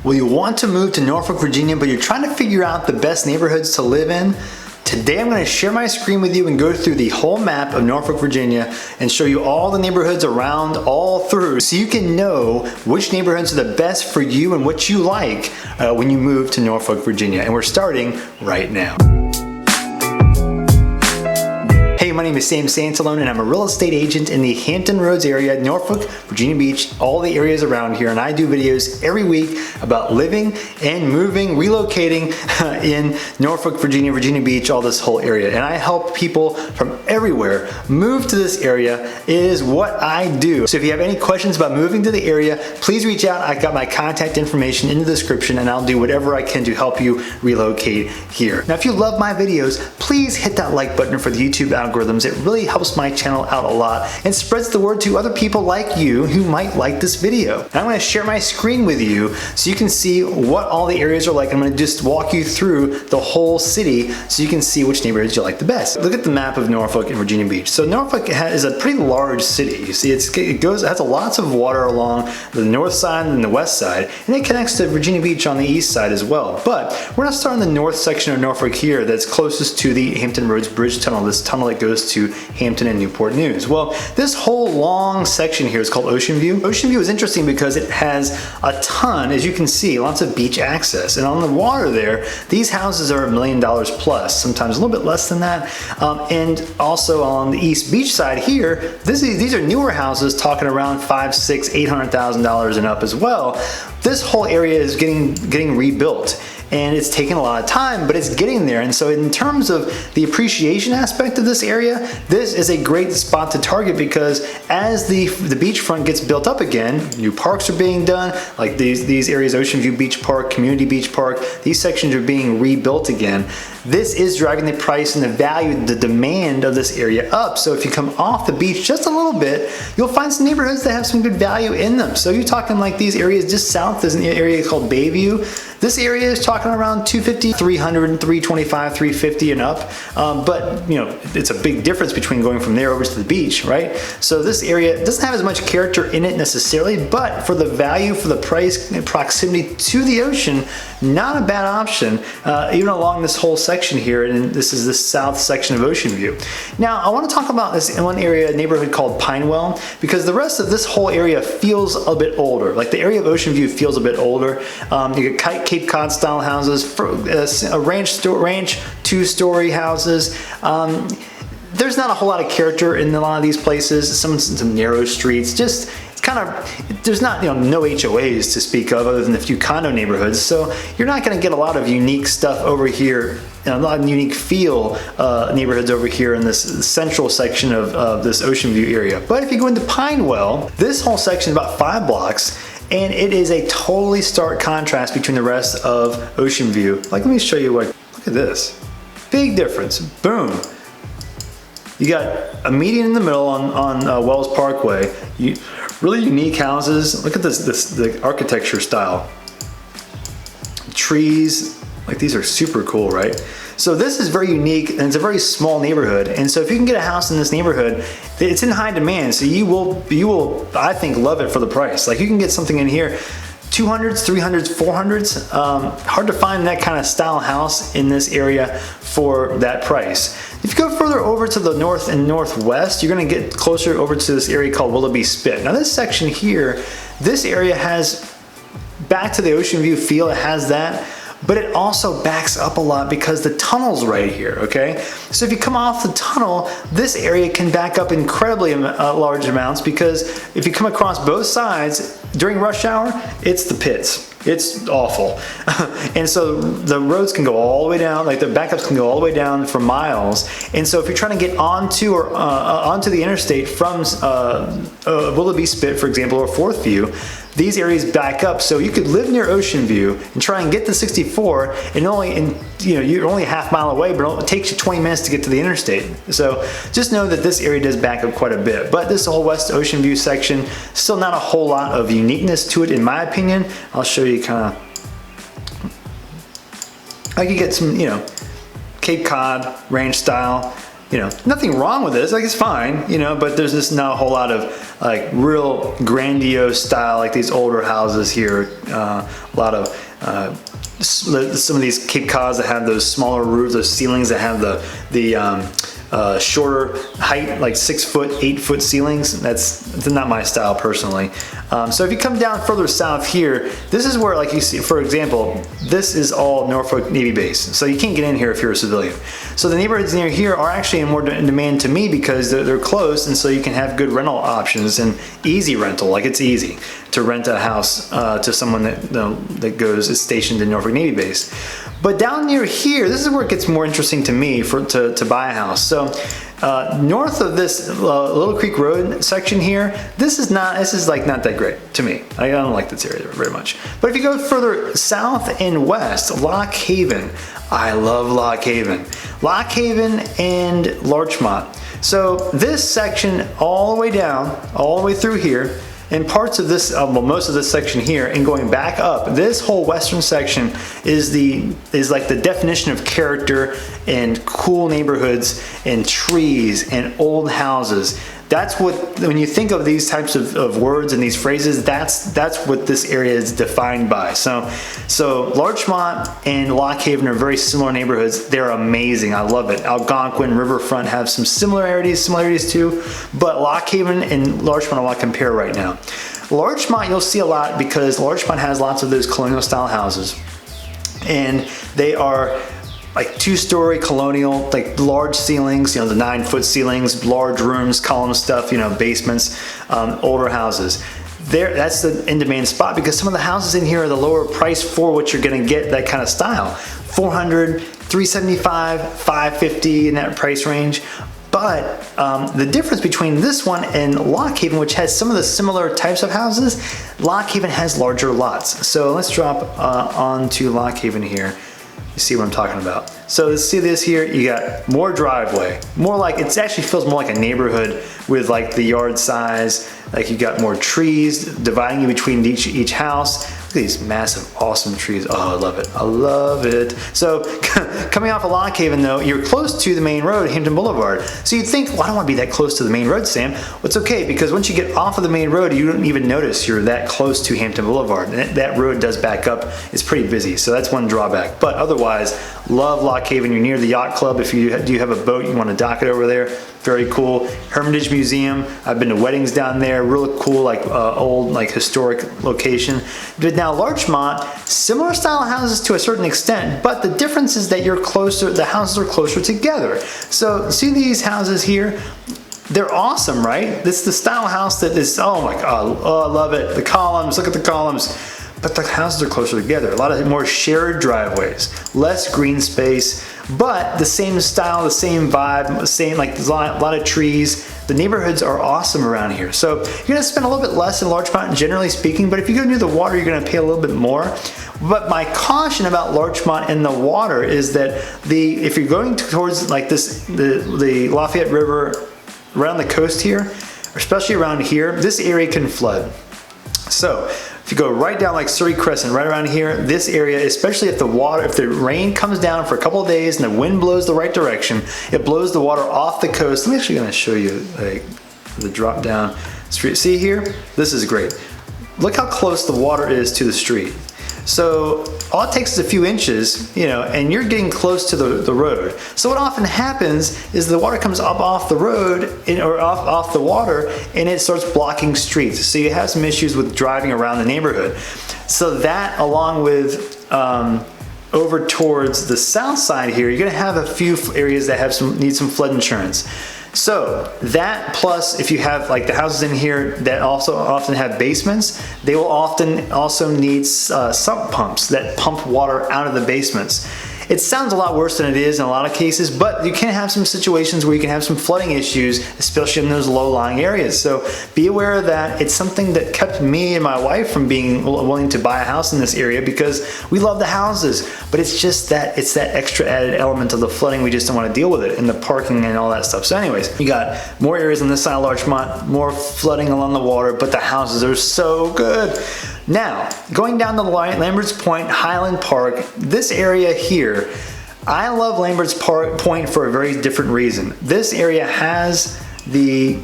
Well, you want to move to Norfolk, Virginia, but you're trying to figure out the best neighborhoods to live in? Today I'm going to share my screen with you and go through the whole map of Norfolk, Virginia and show you all the neighborhoods around all through so you can know which neighborhoods are the best for you and what you like when you move to Norfolk, Virginia. And we're starting right now. Hey, my name is Sam Santalone and I'm a real estate agent in the Hampton Roads area, Norfolk, Virginia Beach, all the areas around here, and I do videos every week about living and moving, relocating in Norfolk, Virginia, Virginia Beach, all this whole area. And I help people from everywhere move to this area is what I do. So if you have any questions about moving to the area, please reach out. I got my contact information in the description and I'll do whatever I can to help you relocate here. Now, if you love my videos, please hit that like button for the YouTube algorithm. It really helps my channel out a lot and spreads the word to other people like you who might like this video. And I'm going to share my screen with you so you can see what all the areas are like. I'm going to just walk you through the whole city so you can see which neighborhoods you like the best. Look at the map of Norfolk and Virginia Beach. So Norfolk is a pretty large city. You see, it has lots of water along the north side and the west side, and it connects to Virginia Beach on the east side as well. But we're going to start in the north section of Norfolk here that's closest to the Hampton Roads Bridge Tunnel, this tunnel that goes to Hampton and Newport News. Well, this whole long section here is called Ocean View. Ocean View is interesting because it has a ton, as you can see, lots of beach access. And on the water there, these houses are $1 million plus, sometimes a little bit less than that. And also on the East Beach side here, these are newer houses talking around $500,000, $600,000, $800,000 and up as well. This whole area is getting rebuilt. And it's taken a lot of time, but it's getting there. And so in terms of the appreciation aspect of this area, this is a great spot to target because as the beachfront gets built up again, new parks are being done, like these areas, Ocean View Beach Park, Community Beach Park, these sections are being rebuilt again. This is driving the price and the value, the demand of this area up. So if you come off the beach just a little bit, you'll find some neighborhoods that have some good value in them. So you're talking like these areas just south, there's an area called Bayview. This area is talking around 250, 300, 325, 350 and up. But you know, it's a big difference between going from there over to the beach, right? So this area doesn't have as much character in it necessarily, but for the value, for the price and proximity to the ocean, not a bad option, even along this whole section here. And this is the south section of Ocean View. Now, I want to talk about this in one area, a neighborhood called Pinewell, because the rest of this whole area feels a bit older. Like the area of Ocean View feels a bit older. You get Cape Cod style houses, ranch two-story houses. There's not a whole lot of character in a lot of these places. Some narrow streets. Just it's kind of, there's not no HOAs to speak of other than a few condo neighborhoods. So you're not going to get a lot of unique stuff over here. A lot of unique feel neighborhoods over here in this central section of this Ocean View area. But if you go into Pinewell, this whole section is about 5 blocks. And it is a totally stark contrast between the rest of Ocean View. Like, let me show you what, look at this. Big difference, boom. You got a median in the middle on Wells Parkway. Really unique houses. Look at the architecture style. Trees, like these are super cool, right? So this is very unique and it's a very small neighborhood. And so if you can get a house in this neighborhood, it's in high demand. So you will, I think, love it for the price. Like you can get something in here, 200s, 300s, 400s. Hard to find that kind of style house in this area for that price. If you go further over to the north and northwest, you're gonna get closer over to this area called Willoughby Spit. Now this section here, this area has, back to the Ocean View feel, it has that. But it also backs up a lot because the tunnel's right here, okay? So if you come off the tunnel, this area can back up incredibly large amounts because if you come across both sides during rush hour, it's the pits. It's awful. And so the roads can go all the way down, like the backups can go all the way down for miles. And so if you're trying to get onto onto the interstate from Willoughby Spit, for example, or Fourth View, these areas back up. So you could live near Ocean View and try and get to 64 and you're only a half mile away, but it takes you 20 minutes to get to the interstate. So just know that this area does back up quite a bit. But this whole West Ocean View section, still not a whole lot of uniqueness to it in my opinion. I'll show you kind of, I could get some, Cape Cod ranch style. you know, nothing wrong with this, like it's fine, you know, but there's just not a whole lot of like real grandiose style like these older houses here. A lot of some of these Cape Cods that have those smaller roofs, those ceilings that have the shorter height, like 6 foot, 8 foot ceilings. That's not my style personally. So if you come down further south here, this is where, like you see, for example, this is all Norfolk Navy base. So you can't get in here if you're a civilian. So the neighborhoods near here are actually in more demand to me because they're close, and so you can have good rental options and easy rental. Like it's easy to rent a house to someone that is stationed in Norfolk Navy base. But down near here, this is where it gets more interesting to me to buy a house. So north of this Little Creek Road section here, this is not that great to me. I don't like this area very much. But if you go further south and west, Lockhaven, I love Lockhaven. Lockhaven and Larchmont. So this section all the way down, all the way through here, and parts of this, well, most of this section here, and going back up, this whole western section is like the definition of character and cool neighborhoods and trees and old houses. That's what, when you think of these types of words and these phrases, that's what this area is defined by. So Larchmont and Lockhaven are very similar neighborhoods. They're amazing. I love it. Algonquin, Riverfront have some similarities too, but Lockhaven and Larchmont I want to compare right now. Larchmont you'll see a lot because Larchmont has lots of those colonial style houses, and they are like 2-story colonial, like large ceilings, you know, the 9-foot ceilings, large rooms, column stuff, you know, basements, older houses. That's the in-demand spot because some of the houses in here are the lower price for what you're gonna get that kind of style. $400, $375, $550 in that price range. But the difference between this one and Lockhaven, which has some of the similar types of houses, Lockhaven has larger lots. So let's drop onto Lockhaven here. You see what I'm talking about. So let's see this here, you got more driveway, more like, it actually feels more like a neighborhood with like the yard size, like you got more trees dividing you between each house. Look at these massive, awesome trees. Oh, I love it, I love it. So coming off of Lockhaven though, you're close to the main road, Hampton Boulevard. So you'd think, well, I don't want to be that close to the main road, Sam. Well, it's okay, because once you get off of the main road, you don't even notice you're that close to Hampton Boulevard. And that road does back up, it's pretty busy. So that's one drawback. But otherwise, love Lockhaven. You're near the yacht club. If you do have a boat, you want to dock it over there. Very cool. Hermitage Museum. I've been to weddings down there. Really cool, like old, like historic location. But now Larchmont, similar style houses to a certain extent, but the difference is that you're closer. The houses are closer together. So see these houses here. They're awesome, right? This is the style house that is. Oh my God! Oh, I love it. The columns. Look at the columns. But the houses are closer together. A lot of more shared driveways, less green space, but the same style, the same vibe, same, like a lot of trees. The neighborhoods are awesome around here. So you're gonna spend a little bit less in Larchmont, generally speaking, but if you go near the water, you're gonna pay a little bit more. But my caution about Larchmont and the water is that if you're going towards like this, the Lafayette River, around the coast here, especially around here, this area can flood. So if you go right down like Surrey Crescent, right around here, this area, especially if the rain comes down for a couple of days and the wind blows the right direction, it blows the water off the coast. I'm actually gonna show you like the drop down street. See here? This is great. Look how close the water is to the street. So all it takes is a few inches, you know, and you're getting close to the road. So what often happens is the water comes up off the road or off the water, and it starts blocking streets. So you have some issues with driving around the neighborhood. So that, along with over towards the south side here, you're gonna have a few areas that need some flood insurance. So that, plus if you have like the houses in here that also often have basements, they will often also need sump pumps that pump water out of the basements. It sounds a lot worse than it is in a lot of cases, but you can have some situations where you can have some flooding issues, especially in those low-lying areas. So be aware of that. It's something that kept me and my wife from being willing to buy a house in this area because we love the houses, but it's just that it's that extra added element of the flooding. We just don't want to deal with it, and the parking and all that stuff. So anyways, you got more areas on this side of Larchmont, more flooding along the water, but the houses are so good. Now, going down the line, Lamberts Point, Highland Park, this area here, I love Lamberts Point for a very different reason. This area has the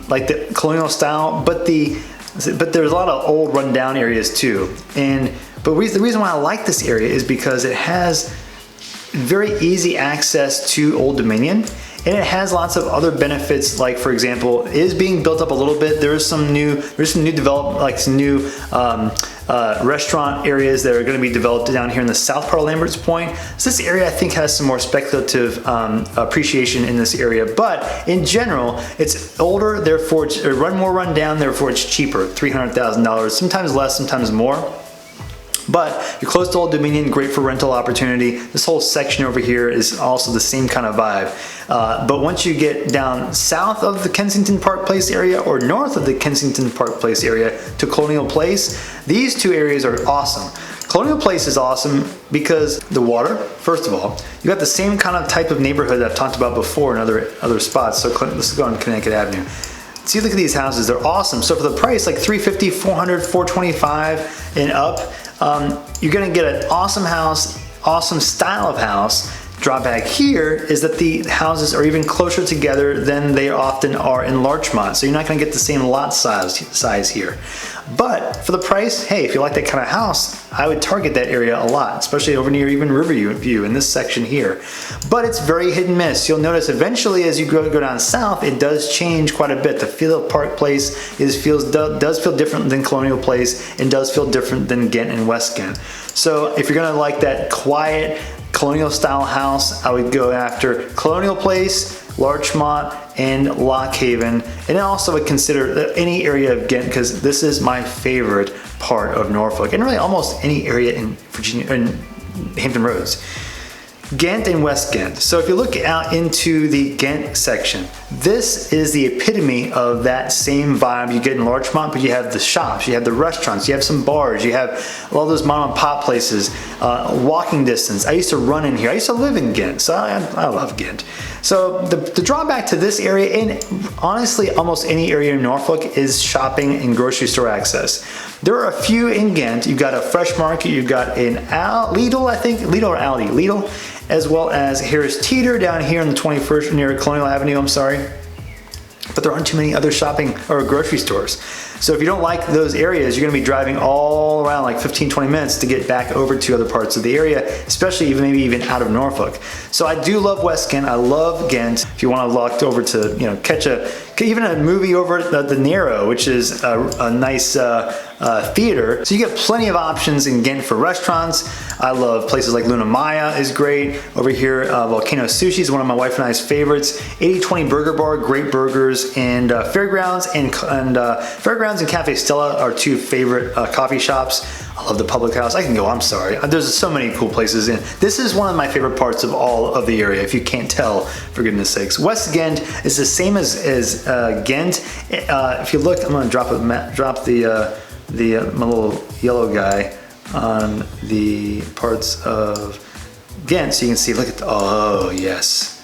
colonial style, but there's a lot of old rundown areas too. But the reason why I like this area is because it has very easy access to Old Dominion, and it has lots of other benefits, like for example, it is being built up a little bit. There's some new development, like some new restaurant areas that are going to be developed down here in the south part of Lamberts Point. So this area I think has some more speculative appreciation in this area, but in general it's older, therefore it's more run down, therefore it's cheaper, $300,000, sometimes less, sometimes more. But you're close to Old Dominion, great for rental opportunity. This whole section over here is also the same kind of vibe. But once you get down south of the Kensington Park Place area or north of the Kensington Park Place area to Colonial Place, these two areas are awesome. Colonial Place is awesome because the water, first of all, you got the same kind of type of neighborhood that I've talked about before in other spots. So let's go on Connecticut Avenue. See, look at these houses, they're awesome. So for the price, like $350, $400, $425 and up, you're gonna get an awesome house, awesome style of house. Drawback here is that the houses are even closer together than they often are in Larchmont, so you're not gonna get the same lot size here. But for the price, hey, if you like that kind of house, I would target that area a lot, especially over near even Riverview in this section here. But it's very hit and miss. You'll notice eventually as you go down south, it does change quite a bit. The feel of Park Place does feel different than Colonial Place and does feel different than Ghent and West Ghent. So if you're gonna like that quiet, colonial style house, I would go after Colonial Place, Larchmont, and Lockhaven, and I also would consider any area of Ghent because this is my favorite part of Norfolk, and really almost any area in Virginia, in Hampton Roads. Ghent and West Ghent. So if you look out into the Ghent section, this is the epitome of that same vibe you get in Larchmont, but you have the shops, you have the restaurants, you have some bars, you have all those mom and pop places, walking distance. I used to run in here. I used to live in Ghent, so I love Ghent. So the drawback to this area, and honestly almost any area in Norfolk, is shopping and grocery store access. There are a few in Ghent. You've got a Fresh Market, you've got an Lidl, I think, Lidl or Aldi, Lidl, as well as Harris Teeter down here in the 21st near Colonial Avenue, I'm sorry. But there aren't too many other shopping or grocery stores. So if you don't like those areas, you're gonna be driving all around like 15-20 minutes to get back over to other parts of the area, especially maybe even out of Norfolk. So I do love West Ghent, I love Ghent. If you wanna walk over to, catch even a movie over at the Narrow, which is a nice theater. So you get plenty of options in Ghent for restaurants. I love places like Luna Maya is great. Over here, Volcano Sushi is one of my wife and I's favorites. 80/20 Burger Bar, great burgers, and Fairgrounds and Cafe Stella are two favorite coffee shops. I love the Public House. I can go, I'm sorry. There's so many cool places in. This is one of my favorite parts of all of the area, if you can't tell, for goodness sakes. West Ghent is the same as Ghent. If you look, I'm gonna drop my little yellow guy on the parts of Ghent so you can see, look at oh yes.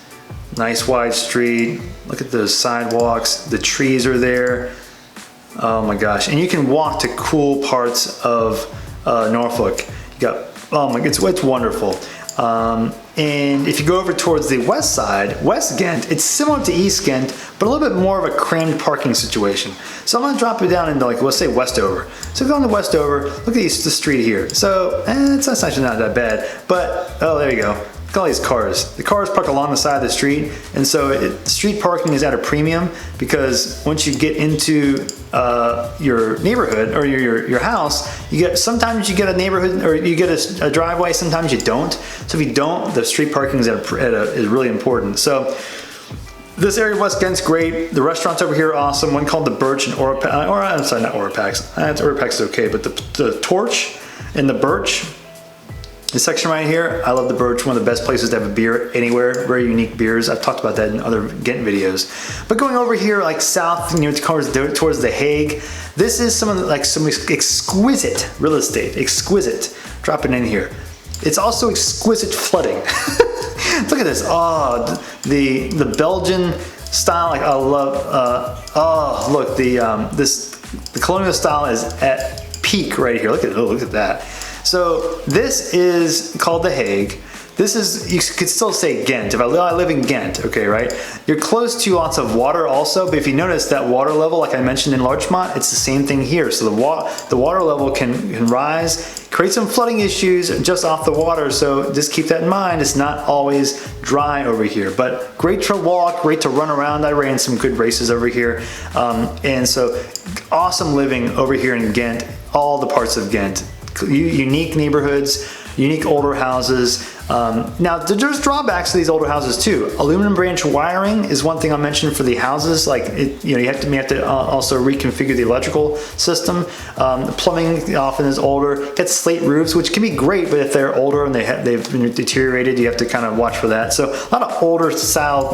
Nice wide street, look at those sidewalks, the trees are there. Oh my gosh, and you can walk to cool parts of Norfolk. You got, oh my, it's wonderful. And if you go over towards the west side, West Ghent, it's similar to East Ghent, but a little bit more of a crammed parking situation. So I'm gonna drop it down into, like, let's say Westover. So go on to Westover, look at the street here. So it's actually not that bad, but oh, there you go. Look at all these cars. The cars park along the side of the street, and so street parking is at a premium because once you get into your neighborhood or your house, sometimes you get a neighborhood or you get a driveway, sometimes you don't. So if you don't, the street parking is is really important. So this area of West Ghent's great. The restaurants over here are awesome. One called the Birch and I'm sorry, not Orapax. Orapax is okay, but the Torch and the Birch. This section right here, I love the Birch, one of the best places to have a beer anywhere, very unique beers. I've talked about that in other Ghent videos. But going over here, like south, towards the Hague, this is some exquisite real estate, exquisite. Drop it in here. It's also exquisite flooding. Look at this, oh, the Belgian style, like I love, oh, look, the colonial style is at peak right here. Look at that. So this is called the Hague. this is, you could still say Ghent. If I live in Ghent, okay, right? You're close to lots of water also, but if you notice that water level, like I mentioned in Larchmont, it's the same thing here. So the water level can rise, create some flooding issues just off the water, so just keep that in mind. It's not always dry over here, but great to walk, great to run around. I ran some good races over here, and so awesome living over here in Ghent, all the parts of Ghent. Unique neighborhoods, unique older houses. Now there's drawbacks to these older houses too. Aluminum branch wiring is one thing I mentioned for the houses. Like you have to also reconfigure the electrical system. The plumbing often is older. Get slate roofs, which can be great, but if they're older and they've been deteriorated, you have to kind of watch for that. So a lot of older style,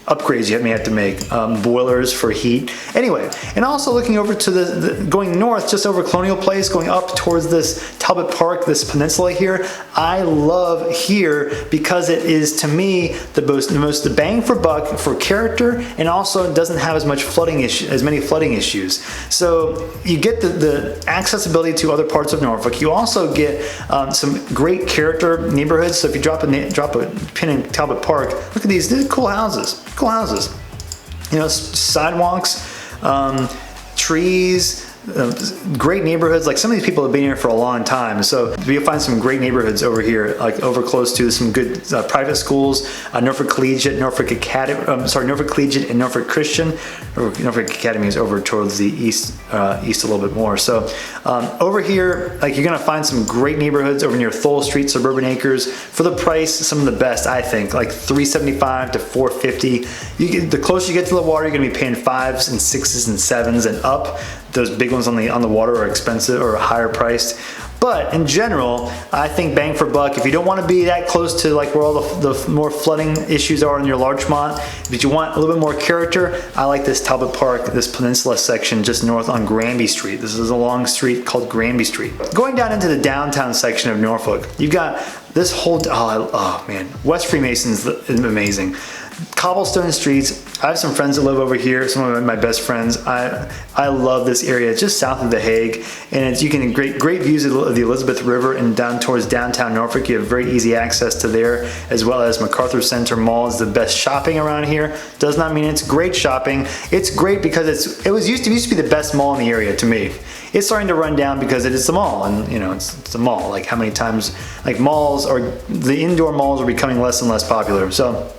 upgrades you may have to make, boilers for heat. Anyway, and also looking over to going north, just over Colonial Place, going up towards this Talbot Park, this peninsula here. I love here because it is, to me, the bang for buck for character, and also it doesn't have as many flooding issues. So you get the accessibility to other parts of Norfolk. You also get some great character neighborhoods. So if you drop a pin in Talbot Park, look at these are cool houses. Cool houses, sidewalks, trees, great neighborhoods. Like some of these people have been here for a long time, so you'll find some great neighborhoods over here, like over close to some good private schools, Norfolk Collegiate, Norfolk Collegiate and Norfolk Christian. Norfolk Academy is over towards the east a little bit more. So over here, like, you're gonna find some great neighborhoods over near Thole Street, Suburban Acres. For the price, some of the best, I think, like $375 to $450. The closer you get to the water, you're gonna be paying 5s and 6s and 7s and up. Those big ones on the water are expensive or higher priced. But in general, I think bang for buck. If you don't want to be that close to like where all the more flooding issues are in your Larchmont, but you want a little bit more character, I like this Talbot Park, this peninsula section just north on Granby Street. This is a long street called Granby Street. Going down into the downtown section of Norfolk, you've got this whole, oh man, West Freemason's amazing. Cobblestone streets. I have some friends that live over here, some of my best friends. I love this area just south of The Hague, and you can get great views of the Elizabeth River and down towards downtown Norfolk. You have very easy access to there, as well as MacArthur Center Mall is the best shopping around here. Does not mean it's great shopping. It's great because it used to be the best mall in the area to me. It's starting to run down because it is the mall, and it's a mall. Like how many times, like the indoor malls are becoming less and less popular. So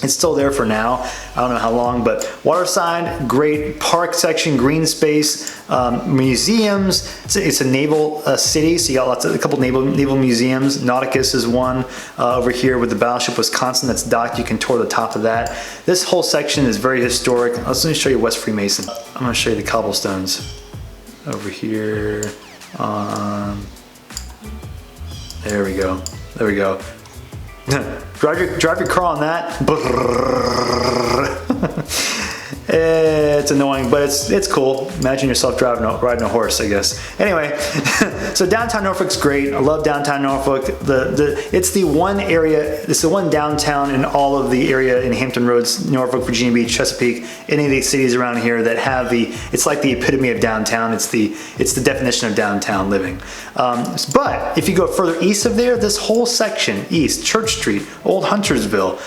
it's still there for now. I don't know how long, but Waterside, great park section, green space, museums. It's a naval city, so you got a couple naval museums. Nauticus is one over here with the battleship Wisconsin that's docked. You can tour the top of that. This whole section is very historic. Let me show you West Freemason. I'm going to show you the cobblestones over here. There we go. There we go. drive your car on that. It's annoying, but it's cool. Imagine yourself riding a horse, I guess. Anyway, so downtown Norfolk's great. I love downtown Norfolk. It's the one area, it's the one downtown in all of the area in Hampton Roads, Norfolk, Virginia Beach, Chesapeake, any of these cities around here that have it's like the epitome of downtown. It's the definition of downtown living. But if you go further east of there, this whole section east, Church Street, Old Huntersville,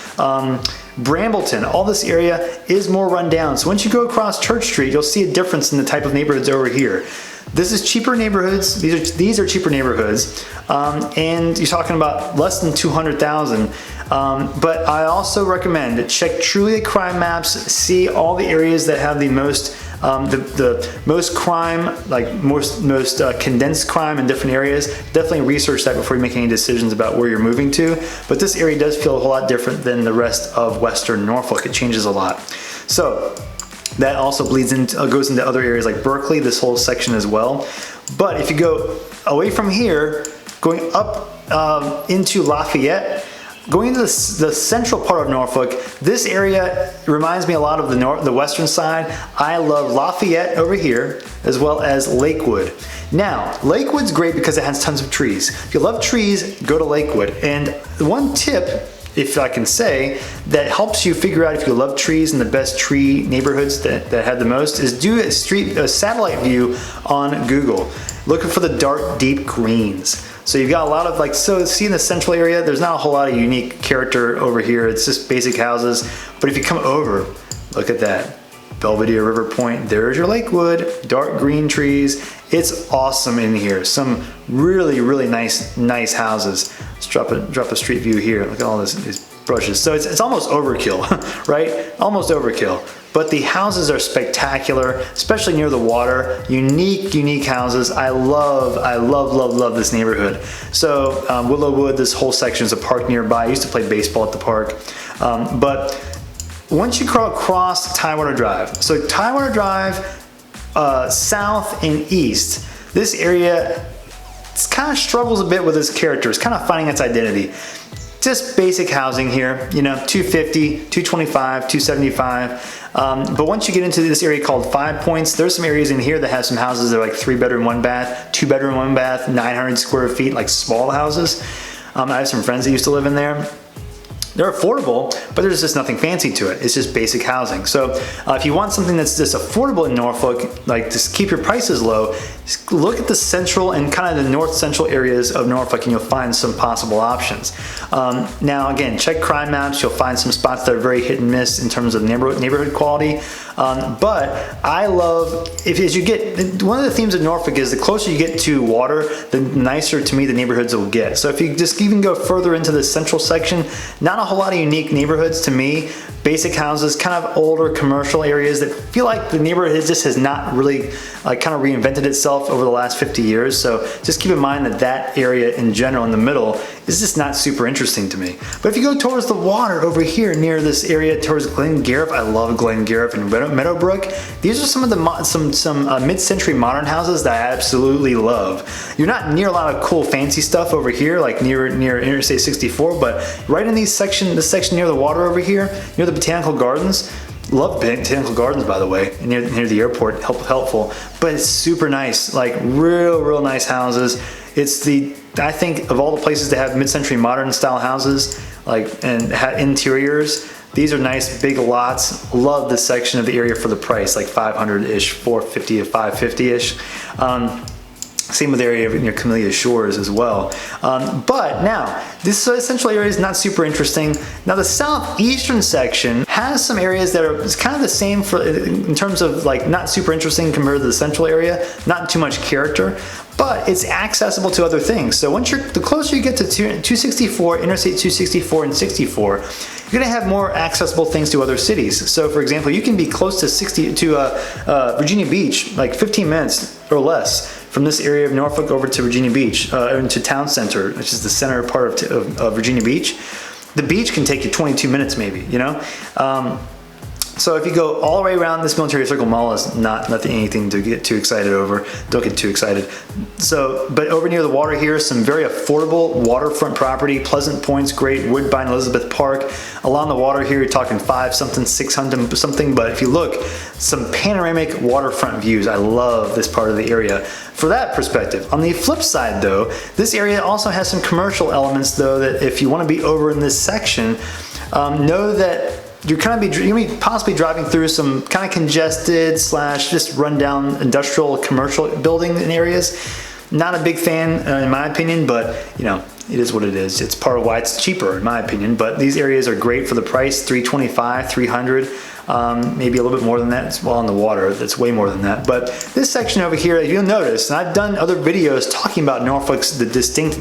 Brambleton, all this area is more run down. So once you go across Church Street, you'll see a difference in the type of neighborhoods over here. This is cheaper neighborhoods. These are cheaper neighborhoods, and you're talking about less than 200,000. But I also recommend check truly the crime maps. See all the areas that have the most most crime, like most condensed crime in different areas. Definitely research that before you make any decisions about where you're moving to. But this area does feel a whole lot different than the rest of Western Norfolk. It changes a lot. So that also goes into other areas like Berkeley, this whole section as well. But if you go away from here, going up into Lafayette, going into the central part of Norfolk, this area reminds me a lot of the western side. I love Lafayette over here, as well as Lakewood. Now, Lakewood's great because it has tons of trees. If you love trees, go to Lakewood. And one tip, if I can say, that helps you figure out if you love trees and the best tree neighborhoods that have the most is do a satellite view on Google, looking for the dark, deep greens. So you've got a lot of like, so see in the central area, there's not a whole lot of unique character over here. It's just basic houses. But if you come over, look at that. Belvedere River Point, there's your Lakewood, dark green trees. It's awesome in here. Some really, really nice houses. Let's drop a street view here. Look at all these brushes. So it's almost overkill, right? Almost overkill. But the houses are spectacular, especially near the water. Unique houses. I love this neighborhood. So Willowwood, this whole section is a park nearby. I used to play baseball at the park. But once you cross Taiwan Drive, so Taiwan Drive, south and east, this area kind of struggles a bit with its character. It's kind of finding its identity. Just basic housing here, you know, 250, 225, 275. But once you get into this area called 5 Points, there's some areas in here that have some houses that are like 3-bedroom, 1-bath, 2-bedroom, 1-bath, 900 square feet, like small houses. I have some friends that used to live in there. They're affordable, but there's just nothing fancy to it. It's just basic housing. So if you want something that's just affordable in Norfolk, like just keep your prices low, just look at the central and kind of the north central areas of Norfolk and you'll find some possible options. Now again, check crime maps. You'll find some spots that are very hit and miss in terms of neighborhood quality. But I love, as you get, one of the themes of Norfolk is the closer you get to water, the nicer to me the neighborhoods will get. So if you just even go further into the central section, not a whole lot of unique neighborhoods to me. Basic houses, kind of older commercial areas that feel like the neighborhood just has not really kind of reinvented itself over the last 50 years. So just keep in mind that that area in general in the middle is just not super interesting to me. But if you go towards the water over here near this area towards Glen Gariff, I love Glen Gariff and Meadowbrook. These are some of the mid-century modern houses that I absolutely love. You're not near a lot of cool fancy stuff over here, like near Interstate 64, but right in this section near the water over here, near the Botanical Gardens. Love Botanical Gardens, by the way, near the airport, helpful. But it's super nice, like real nice houses. It's I think of all the places that have mid-century modern style houses, like and interiors, these are nice big lots. Love this section of the area for the price, like 500-ish, 450 to 550-ish. Same with the area near Camellia Shores as well. But now, this central area is not super interesting. Now the southeastern section has some areas that are kind of the same in terms of like not super interesting compared to the central area, not too much character, but it's accessible to other things. So the closer you get to 264, Interstate 264 and 64, you're gonna have more accessible things to other cities. So for example, you can be close to Virginia Beach, like 15 minutes or less from this area of Norfolk over to Virginia Beach, into Town Center, which is the center part of Virginia Beach. The beach can take you 22 minutes maybe, you know? So if you go all the way around, this Military Circle Mall is nothing, anything to get too excited over. Don't get too excited. So, but over near the water here, some very affordable waterfront property. Pleasant Point's great. Woodbine Elizabeth Park. Along the water here, you're talking 5 something, 600 something. But if you look, some panoramic waterfront views. I love this part of the area for that perspective. On the flip side though, this area also has some commercial elements though, that if you want to be over in this section, know that you're gonna be possibly driving through some kind of congested / just rundown industrial commercial building in areas. Not a big fan in my opinion, but you know, it is what it is. It's part of why it's cheaper in my opinion, but these areas are great for the price, $325, $300, maybe a little bit more than that. It's well on the water, that's way more than that. But this section over here, you'll notice, and I've done other videos talking about Norfolk's, the distinct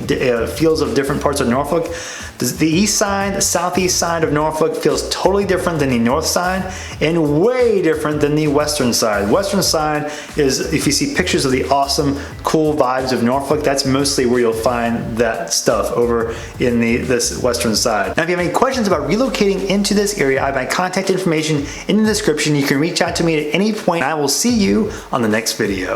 feels of different parts of Norfolk. The east side, the southeast side of Norfolk feels totally different than the north side and way different than the western side. Western side is, if you see pictures of the awesome, cool vibes of Norfolk, that's mostly where you'll find that stuff over in this western side. Now if you have any questions about relocating into this area, I have my contact information in the description. You can reach out to me at any point. I will see you on the next video.